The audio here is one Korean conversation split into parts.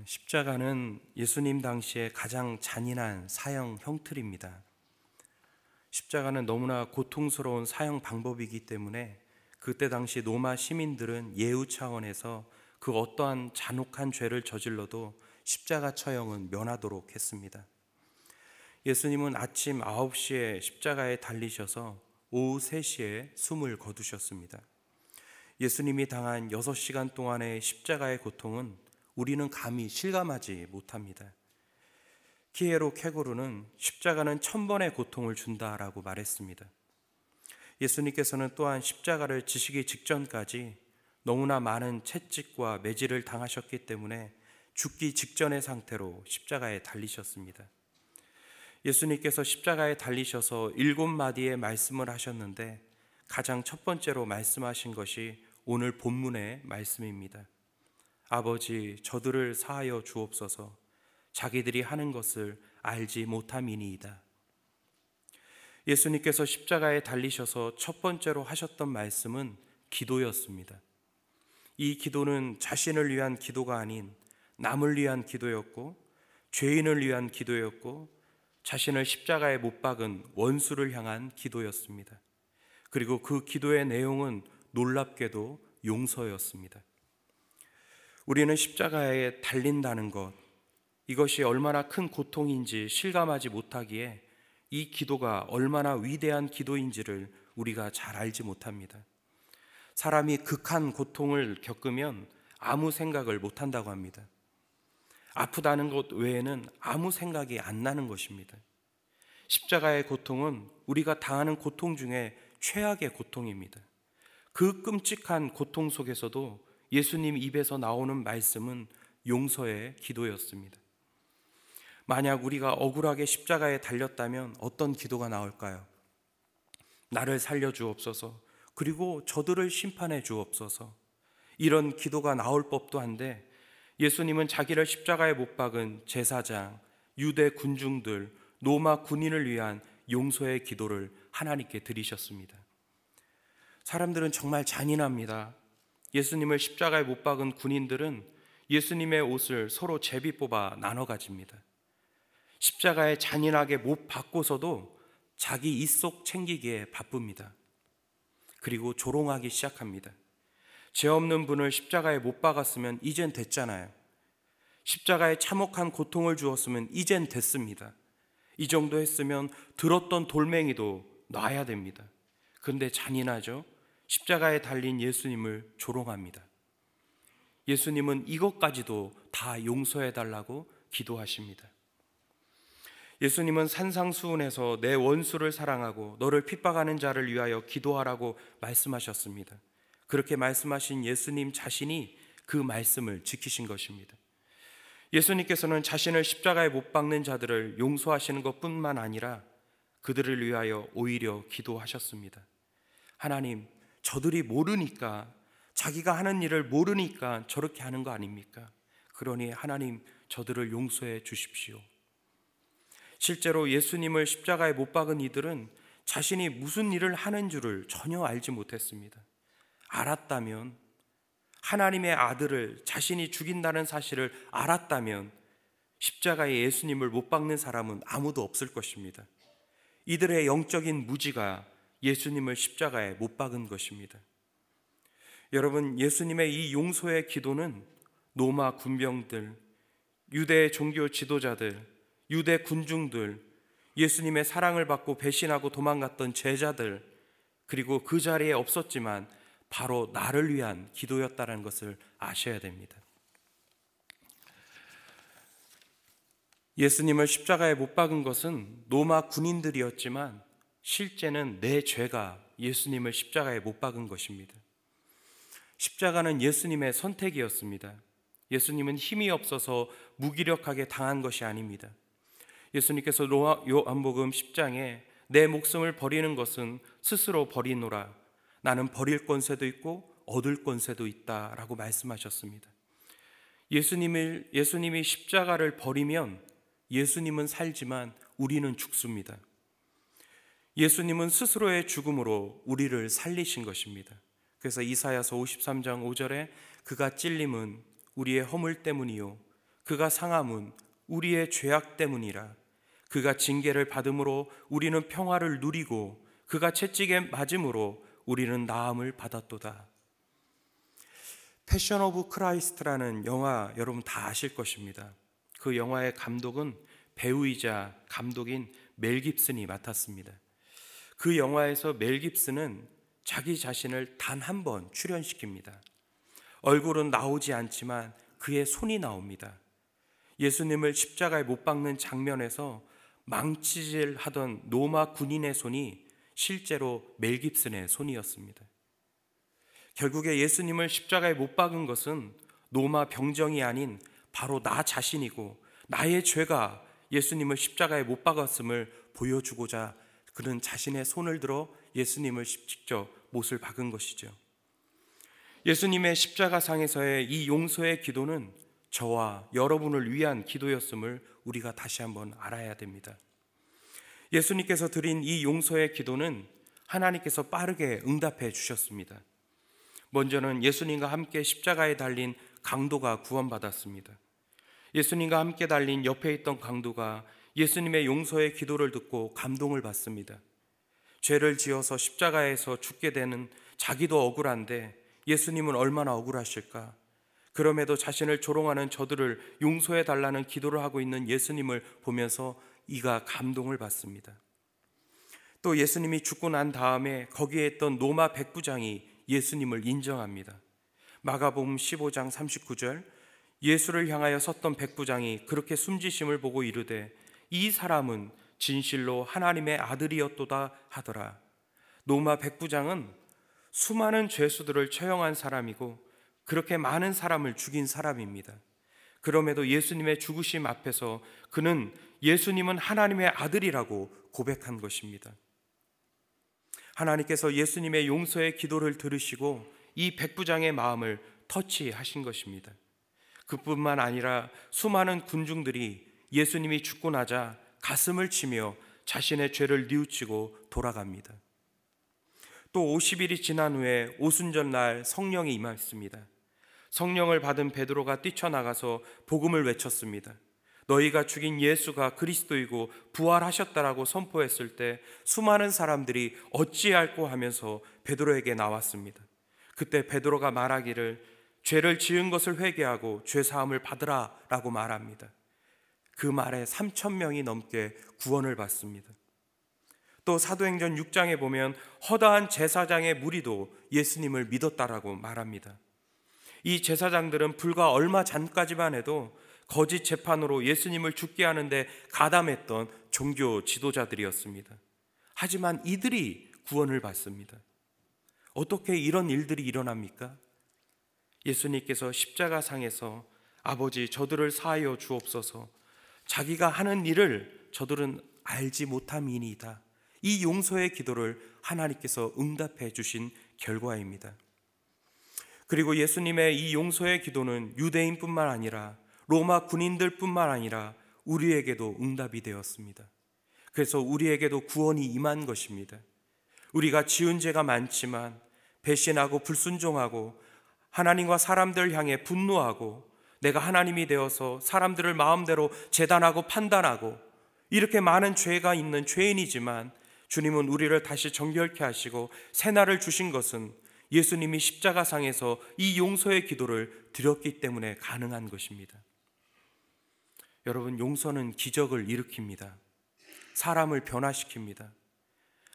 십자가는 예수님 당시에 가장 잔인한 사형 형틀입니다. 십자가는 너무나 고통스러운 사형 방법이기 때문에 그때 당시 로마 시민들은 예우 차원에서 그 어떠한 잔혹한 죄를 저질러도 십자가 처형은 면하도록 했습니다. 예수님은 아침 9시에 십자가에 달리셔서 오후 3시에 숨을 거두셨습니다. 예수님이 당한 6시간 동안의 십자가의 고통은 우리는 감히 실감하지 못합니다. 키에로 케고르는 십자가는 1000번의 고통을 준다라고 말했습니다. 예수님께서는 또한 십자가를 지시기 직전까지 너무나 많은 채찍과 매질을 당하셨기 때문에 죽기 직전의 상태로 십자가에 달리셨습니다. 예수님께서 십자가에 달리셔서 7마디의 말씀을 하셨는데 가장 첫 번째로 말씀하신 것이 오늘 본문의 말씀입니다. 아버지, 저들을 사하여 주옵소서. 자기들이 하는 것을 알지 못함이니이다. 예수님께서 십자가에 달리셔서 첫 번째로 하셨던 말씀은 기도였습니다. 이 기도는 자신을 위한 기도가 아닌 남을 위한 기도였고, 죄인을 위한 기도였고, 자신을 십자가에 못 박은 원수를 향한 기도였습니다. 그리고 그 기도의 내용은 놀랍게도 용서였습니다. 우리는 십자가에 달린다는 것, 이것이 얼마나 큰 고통인지 실감하지 못하기에 이 기도가 얼마나 위대한 기도인지를 우리가 잘 알지 못합니다. 사람이 극한 고통을 겪으면 아무 생각을 못한다고 합니다. 아프다는 것 외에는 아무 생각이 안 나는 것입니다. 십자가의 고통은 우리가 당하는 고통 중에 최악의 고통입니다. 그 끔찍한 고통 속에서도 예수님 입에서 나오는 말씀은 용서의 기도였습니다. 만약 우리가 억울하게 십자가에 달렸다면 어떤 기도가 나올까요? 나를 살려주옵소서, 그리고 저들을 심판해 주옵소서. 이런 기도가 나올 법도 한데 예수님은 자기를 십자가에 못 박은 제사장, 유대 군중들, 로마 군인을 위한 용서의 기도를 하나님께 드리셨습니다. 사람들은 정말 잔인합니다. 예수님을 십자가에 못 박은 군인들은 예수님의 옷을 서로 제비 뽑아 나눠 가집니다. 십자가에 잔인하게 못 박고서도 자기 입속 챙기기에 바쁩니다. 그리고 조롱하기 시작합니다. 죄 없는 분을 십자가에 못 박았으면 이젠 됐잖아요. 십자가에 참혹한 고통을 주었으면 이젠 됐습니다. 이 정도 했으면 들었던 돌멩이도 놔야 됩니다. 그런데 잔인하죠? 십자가에 달린 예수님을 조롱합니다. 예수님은 이것까지도 다 용서해달라고 기도하십니다. 예수님은 산상수훈에서 내 원수를 사랑하고 너를 핍박하는 자를 위하여 기도하라고 말씀하셨습니다. 그렇게 말씀하신 예수님 자신이 그 말씀을 지키신 것입니다. 예수님께서는 자신을 십자가에 못 박는 자들을 용서하시는 것뿐만 아니라 그들을 위하여 오히려 기도하셨습니다. 하나님, 저들이 모르니까, 자기가 하는 일을 모르니까 저렇게 하는 거 아닙니까? 그러니 하나님, 저들을 용서해 주십시오. 실제로 예수님을 십자가에 못 박은 이들은 자신이 무슨 일을 하는 줄을 전혀 알지 못했습니다. 알았다면, 하나님의 아들을 자신이 죽인다는 사실을 알았다면 십자가에 예수님을 못 박는 사람은 아무도 없을 것입니다. 이들의 영적인 무지가 예수님을 십자가에 못 박은 것입니다. 여러분, 예수님의 이 용서의 기도는 로마 군병들, 유대 종교 지도자들, 유대 군중들, 예수님의 사랑을 받고 배신하고 도망갔던 제자들, 그리고 그 자리에 없었지만 바로 나를 위한 기도였다는 것을 아셔야 됩니다. 예수님을 십자가에 못 박은 것은 로마 군인들이었지만 실제는 내 죄가 예수님을 십자가에 못 박은 것입니다. 십자가는 예수님의 선택이었습니다. 예수님은 힘이 없어서 무기력하게 당한 것이 아닙니다. 예수님께서 요한복음 10장에 내 목숨을 버리는 것은 스스로 버리노라. 나는 버릴 권세도 있고 얻을 권세도 있다라고 말씀하셨습니다. 예수님이 십자가를 버리면 예수님은 살지만 우리는 죽습니다. 예수님은 스스로의 죽음으로 우리를 살리신 것입니다. 그래서 이사야서 53장 5절에 그가 찔림은 우리의 허물 때문이요 그가 상함은 우리의 죄악 때문이라. 그가 징계를 받음으로 우리는 평화를 누리고 그가 채찍에 맞음으로 우리는 나음을 받았도다. 패션 오브 크라이스트라는 영화 여러분 다 아실 것입니다. 그 영화의 감독은 배우이자 감독인 멜 깁슨이 맡았습니다. 그 영화에서 멜 깁슨은 자기 자신을 단 한 번 출연시킵니다. 얼굴은 나오지 않지만 그의 손이 나옵니다. 예수님을 십자가에 못 박는 장면에서 망치질하던 로마 군인의 손이 실제로 멜 깁슨의 손이었습니다. 결국에 예수님을 십자가에 못 박은 것은 로마 병정이 아닌 바로 나 자신이고 나의 죄가 예수님을 십자가에 못 박았음을 보여주고자 그는 자신의 손을 들어 예수님을 직접 못을 박은 것이죠. 예수님의 십자가상에서의 이 용서의 기도는 저와 여러분을 위한 기도였음을 우리가 다시 한번 알아야 됩니다. 예수님께서 드린 이 용서의 기도는 하나님께서 빠르게 응답해 주셨습니다. 먼저는 예수님과 함께 십자가에 달린 강도가 구원받았습니다. 예수님과 함께 달린 옆에 있던 강도가 예수님의 용서의 기도를 듣고 감동을 받습니다. 죄를 지어서 십자가에서 죽게 되는 자기도 억울한데 예수님은 얼마나 억울하실까? 그럼에도 자신을 조롱하는 저들을 용서해 달라는 기도를 하고 있는 예수님을 보면서 이가 감동을 받습니다. 또 예수님이 죽고 난 다음에 거기에 있던 로마 백부장이 예수님을 인정합니다. 마가복음 15장 39절, 예수를 향하여 섰던 백부장이 그렇게 숨지심을 보고 이르되 이 사람은 진실로 하나님의 아들이었도다 하더라. 로마 백부장은 수많은 죄수들을 처형한 사람이고 그렇게 많은 사람을 죽인 사람입니다. 그럼에도 예수님의 죽으심 앞에서 그는 예수님은 하나님의 아들이라고 고백한 것입니다. 하나님께서 예수님의 용서의 기도를 들으시고 이 백부장의 마음을 터치하신 것입니다. 그뿐만 아니라 수많은 군중들이 예수님이 죽고 나자 가슴을 치며 자신의 죄를 뉘우치고 돌아갑니다. 또 50일이 지난 후에 오순절날 성령이 임했습니다. 성령을 받은 베드로가 뛰쳐나가서 복음을 외쳤습니다. 너희가 죽인 예수가 그리스도이고 부활하셨다라고 선포했을 때 수많은 사람들이 어찌할꼬 하면서 베드로에게 나왔습니다. 그때 베드로가 말하기를 죄를 지은 것을 회개하고 죄사함을 받으라 라고 말합니다. 그 말에 3,000명이 넘게 구원을 받습니다. 또 사도행전 6장에 보면 허다한 제사장의 무리도 예수님을 믿었다라고 말합니다. 이 제사장들은 불과 얼마 전까지만 해도 거짓 재판으로 예수님을 죽게 하는데 가담했던 종교 지도자들이었습니다. 하지만 이들이 구원을 받습니다. 어떻게 이런 일들이 일어납니까? 예수님께서 십자가상에서 아버지 저들을 사하여 주옵소서, 자기가 하는 일을 저들은 알지 못함이니이다, 이 용서의 기도를 하나님께서 응답해 주신 결과입니다. 그리고 예수님의 이 용서의 기도는 유대인뿐만 아니라 로마 군인들뿐만 아니라 우리에게도 응답이 되었습니다. 그래서 우리에게도 구원이 임한 것입니다. 우리가 지은 죄가 많지만 배신하고 불순종하고 하나님과 사람들 향해 분노하고 내가 하나님이 되어서 사람들을 마음대로 재단하고 판단하고 이렇게 많은 죄가 있는 죄인이지만 주님은 우리를 다시 정결케 하시고 새날을 주신 것은 예수님이 십자가상에서 이 용서의 기도를 드렸기 때문에 가능한 것입니다. 여러분, 용서는 기적을 일으킵니다. 사람을 변화시킵니다.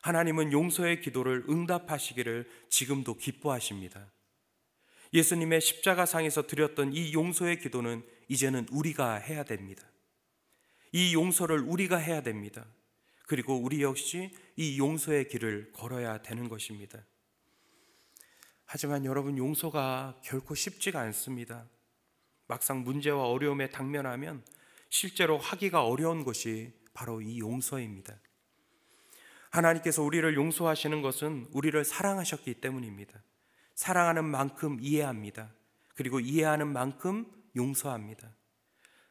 하나님은 용서의 기도를 응답하시기를 지금도 기뻐하십니다. 예수님의 십자가상에서 드렸던 이 용서의 기도는 이제는 우리가 해야 됩니다. 이 용서를 우리가 해야 됩니다. 그리고 우리 역시 이 용서의 길을 걸어야 되는 것입니다. 하지만 여러분, 용서가 결코 쉽지가 않습니다. 막상 문제와 어려움에 당면하면 실제로 하기가 어려운 것이 바로 이 용서입니다. 하나님께서 우리를 용서하시는 것은 우리를 사랑하셨기 때문입니다. 사랑하는 만큼 이해합니다. 그리고 이해하는 만큼 용서합니다.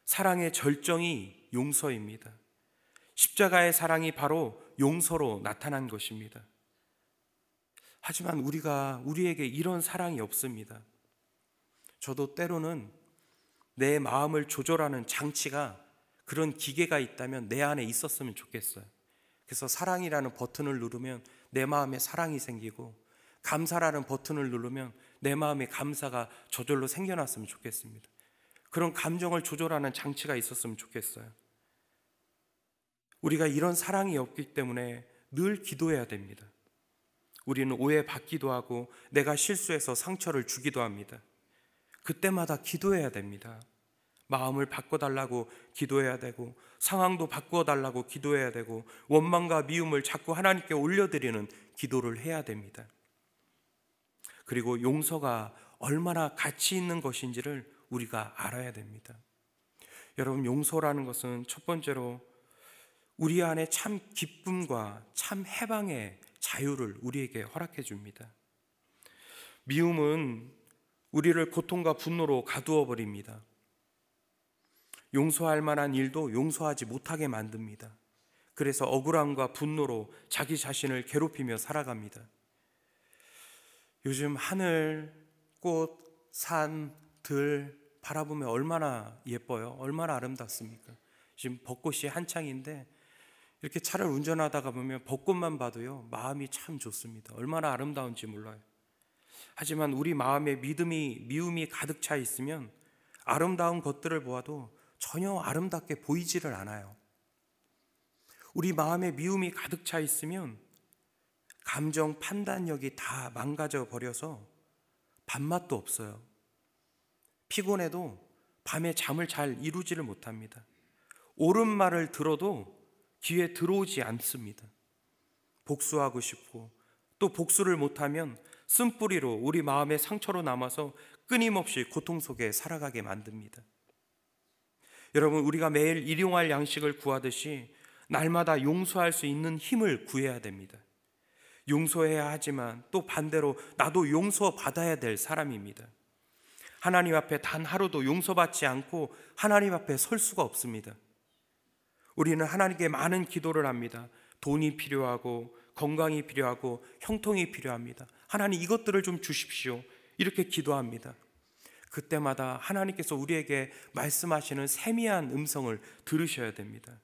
사랑의 절정이 용서입니다. 십자가의 사랑이 바로 용서로 나타난 것입니다. 하지만 우리에게 이런 사랑이 없습니다. 저도 때로는 내 마음을 조절하는 장치가, 그런 기계가 있다면 내 안에 있었으면 좋겠어요. 그래서 사랑이라는 버튼을 누르면 내 마음에 사랑이 생기고, 감사라는 버튼을 누르면 내 마음에 감사가 저절로 생겨났으면 좋겠습니다. 그런 감정을 조절하는 장치가 있었으면 좋겠어요. 우리가 이런 사랑이 없기 때문에 늘 기도해야 됩니다. 우리는 오해받기도 하고 내가 실수해서 상처를 주기도 합니다. 그때마다 기도해야 됩니다. 마음을 바꿔달라고 기도해야 되고, 상황도 바꿔달라고 기도해야 되고, 원망과 미움을 자꾸 하나님께 올려드리는 기도를 해야 됩니다. 그리고 용서가 얼마나 가치 있는 것인지를 우리가 알아야 됩니다. 여러분, 용서라는 것은 첫 번째로 우리 안에 참 기쁨과 참 해방의 자유를 우리에게 허락해 줍니다. 미움은 우리를 고통과 분노로 가두어 버립니다. 용서할 만한 일도 용서하지 못하게 만듭니다. 그래서 억울함과 분노로 자기 자신을 괴롭히며 살아갑니다. 요즘 하늘, 꽃, 산, 들 바라보면 얼마나 예뻐요. 얼마나 아름답습니까? 지금 벚꽃이 한창인데 이렇게 차를 운전하다가 보면 벚꽃만 봐도요, 마음이 참 좋습니다. 얼마나 아름다운지 몰라요. 하지만 우리 마음에 미움이 가득 차 있으면 아름다운 것들을 보아도 전혀 아름답게 보이지를 않아요. 우리 마음에 미움이 가득 차 있으면 감정 판단력이 다 망가져 버려서 밥맛도 없어요. 피곤해도 밤에 잠을 잘 이루지를 못합니다. 옳은 말을 들어도 귀에 들어오지 않습니다. 복수하고 싶고, 또 복수를 못하면 쓴뿌리로 우리 마음의 상처로 남아서 끊임없이 고통 속에 살아가게 만듭니다. 여러분, 우리가 매일 일용할 양식을 구하듯이 날마다 용서할 수 있는 힘을 구해야 됩니다. 용서해야 하지만 또 반대로 나도 용서받아야 될 사람입니다. 하나님 앞에 단 하루도 용서받지 않고 하나님 앞에 설 수가 없습니다. 우리는 하나님께 많은 기도를 합니다. 돈이 필요하고 건강이 필요하고 형통이 필요합니다. 하나님, 이것들을 좀 주십시오. 이렇게 기도합니다. 그때마다 하나님께서 우리에게 말씀하시는 세미한 음성을 들으셔야 됩니다.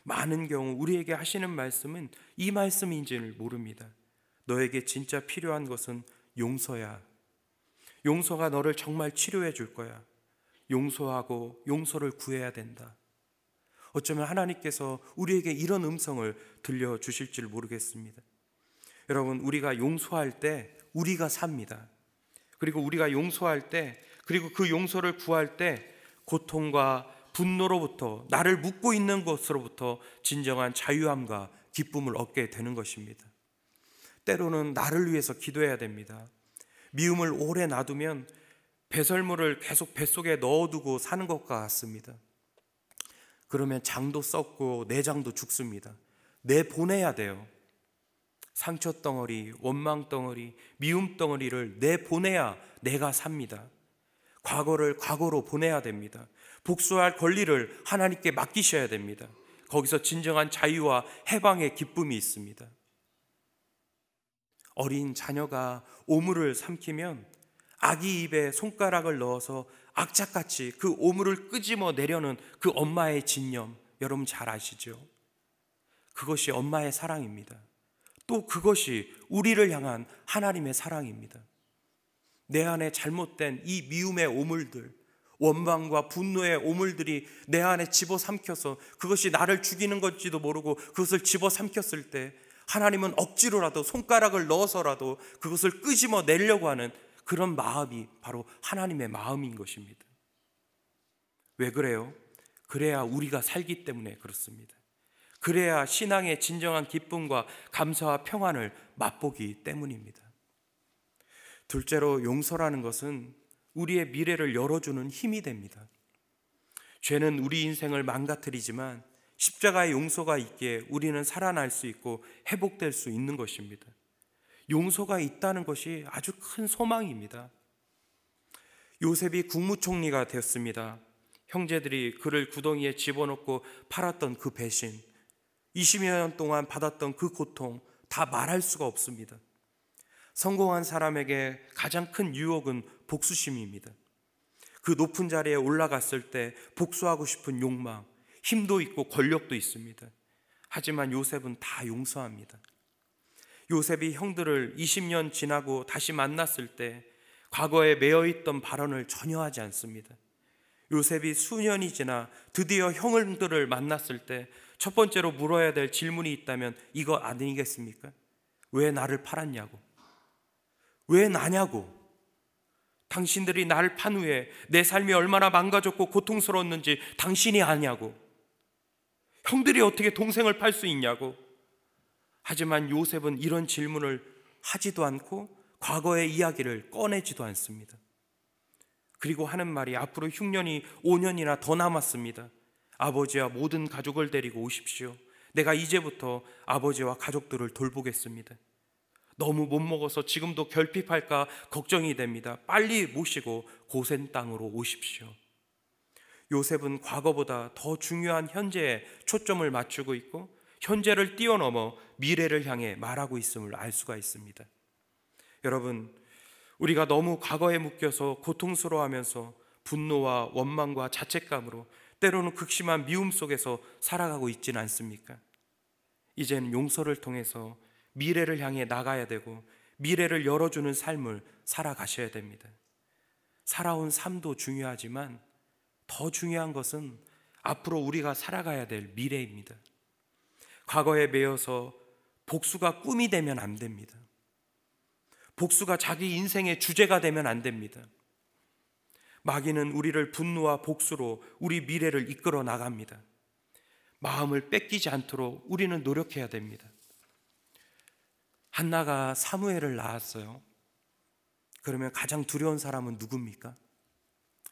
많은 경우 우리에게 하시는 말씀은 이 말씀인지를 모릅니다. 너에게 진짜 필요한 것은 용서야. 용서가 너를 정말 치료해 줄 거야. 용서하고 용서를 구해야 된다. 어쩌면 하나님께서 우리에게 이런 음성을 들려주실지 모르겠습니다. 여러분, 우리가 용서할 때 우리가 삽니다. 그리고 우리가 용서할 때, 그리고 그 용서를 구할 때 고통과 분노로부터, 나를 묶고 있는 것으로부터 진정한 자유함과 기쁨을 얻게 되는 것입니다. 때로는 나를 위해서 기도해야 됩니다. 미움을 오래 놔두면 배설물을 계속 뱃속에 넣어두고 사는 것과 같습니다. 그러면 장도 썩고 내장도 죽습니다. 내보내야 돼요. 상처 덩어리, 원망 덩어리, 미움 덩어리를 내보내야 내가 삽니다. 과거를 과거로 보내야 됩니다. 복수할 권리를 하나님께 맡기셔야 됩니다. 거기서 진정한 자유와 해방의 기쁨이 있습니다. 어린 자녀가 오물을 삼키면 아기 입에 손가락을 넣어서 악착같이 그 오물을 끄집어 내려는 그 엄마의 진념, 여러분 잘 아시죠? 그것이 엄마의 사랑입니다. 또 그것이 우리를 향한 하나님의 사랑입니다. 내 안에 잘못된 이 미움의 오물들, 원망과 분노의 오물들이 내 안에 집어삼켜서 그것이 나를 죽이는 건지도 모르고 그것을 집어삼켰을 때 하나님은 억지로라도 손가락을 넣어서라도 그것을 끄집어 내려고 하는 그런 마음이 바로 하나님의 마음인 것입니다. 왜 그래요? 그래야 우리가 살기 때문에 그렇습니다. 그래야 신앙의 진정한 기쁨과 감사와 평안을 맛보기 때문입니다. 둘째로, 용서라는 것은 우리의 미래를 열어주는 힘이 됩니다. 죄는 우리 인생을 망가뜨리지만 십자가의 용서가 있기에 우리는 살아날 수 있고 회복될 수 있는 것입니다. 용서가 있다는 것이 아주 큰 소망입니다. 요셉이 국무총리가 되었습니다. 형제들이 그를 구덩이에 집어넣고 팔았던 그 배신, 20여 년 동안 받았던 그 고통, 다 말할 수가 없습니다. 성공한 사람에게 가장 큰 유혹은 복수심입니다. 그 높은 자리에 올라갔을 때 복수하고 싶은 욕망, 힘도 있고 권력도 있습니다. 하지만 요셉은 다 용서합니다. 요셉이 형들을 20년 지나고 다시 만났을 때 과거에 매여있던 발언을 전혀 하지 않습니다. 요셉이 수년이 지나 드디어 형들을 만났을 때 첫 번째로 물어야 될 질문이 있다면 이거 아니겠습니까? 왜 나를 팔았냐고. 왜 나냐고. 당신들이 나를 판 후에 내 삶이 얼마나 망가졌고 고통스러웠는지 당신이 아냐고. 형들이 어떻게 동생을 팔 수 있냐고. 하지만 요셉은 이런 질문을 하지도 않고 과거의 이야기를 꺼내지도 않습니다. 그리고 하는 말이 앞으로 흉년이 5년이나 더 남았습니다. 아버지와 모든 가족을 데리고 오십시오. 내가 이제부터 아버지와 가족들을 돌보겠습니다. 너무 못 먹어서 지금도 결핍할까 걱정이 됩니다. 빨리 모시고 고센 땅으로 오십시오. 요셉은 과거보다 더 중요한 현재에 초점을 맞추고 있고 현재를 뛰어넘어 미래를 향해 말하고 있음을 알 수가 있습니다. 여러분, 우리가 너무 과거에 묶여서 고통스러워하면서 분노와 원망과 자책감으로 때로는 극심한 미움 속에서 살아가고 있지는 않습니까? 이제는 용서를 통해서 미래를 향해 나가야 되고 미래를 열어주는 삶을 살아가셔야 됩니다. 살아온 삶도 중요하지만 더 중요한 것은 앞으로 우리가 살아가야 될 미래입니다. 과거에 매여서 복수가 꿈이 되면 안 됩니다. 복수가 자기 인생의 주제가 되면 안 됩니다. 마귀는 우리를 분노와 복수로 우리 미래를 이끌어 나갑니다. 마음을 뺏기지 않도록 우리는 노력해야 됩니다. 한나가 사무엘을 낳았어요. 그러면 가장 두려운 사람은 누굽니까?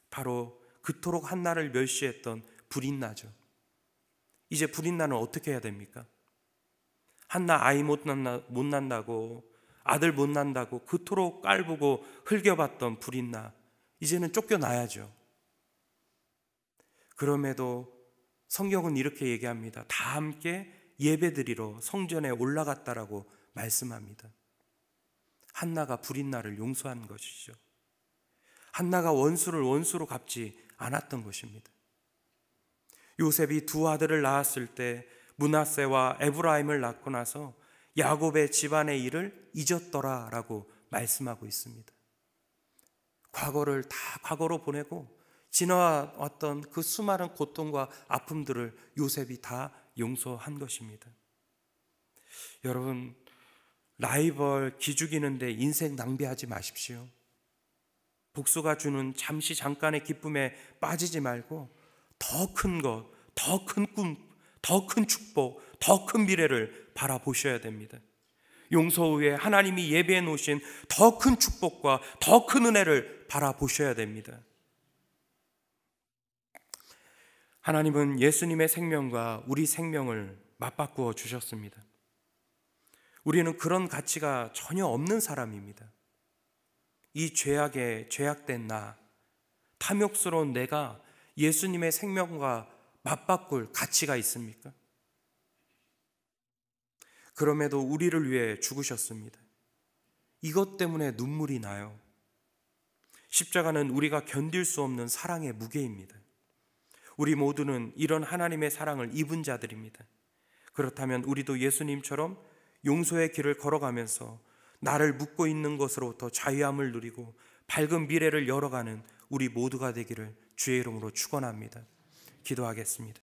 바로 그토록 한나를 멸시했던 불인나죠. 이제 불인나는 어떻게 해야 됩니까? 한나 아이 못 낳는다고, 아들 못 낳는다고 그토록 깔보고 흘겨봤던 불인나, 이제는 쫓겨나야죠. 그럼에도 성경은 이렇게 얘기합니다. 다 함께 예배드리러 성전에 올라갔다라고 말씀합니다. 한나가 불인나를 용서한 것이죠. 한나가 원수를 원수로 갚지 않았던 것입니다. 요셉이 두 아들을 낳았을 때 므낫세와 에브라임을 낳고 나서 야곱의 집안의 일을 잊었더라라고 말씀하고 있습니다. 과거를 다 과거로 보내고 지나왔던 그 수많은 고통과 아픔들을 요셉이 다 용서한 것입니다. 여러분, 라이벌 기죽이는데 인생 낭비하지 마십시오. 복수가 주는 잠깐의 기쁨에 빠지지 말고 더 큰 것, 더 큰 꿈, 더 큰 축복, 더 큰 미래를 바라보셔야 됩니다. 용서 후에 하나님이 예비해 놓으신 더 큰 축복과 더 큰 은혜를 바라보셔야 됩니다. 하나님은 예수님의 생명과 우리 생명을 맞바꾸어 주셨습니다. 우리는 그런 가치가 전혀 없는 사람입니다. 이 죄악에 죄악된 나, 탐욕스러운 내가 예수님의 생명과 맞바꿀 가치가 있습니까? 그럼에도 우리를 위해 죽으셨습니다. 이것 때문에 눈물이 나요. 십자가는 우리가 견딜 수 없는 사랑의 무게입니다. 우리 모두는 이런 하나님의 사랑을 입은 자들입니다. 그렇다면 우리도 예수님처럼 용서의 길을 걸어가면서 나를 묶고 있는 것으로부터 자유함을 누리고 밝은 미래를 열어가는 우리 모두가 되기를 주의 이름으로 축원합니다. 기도하겠습니다.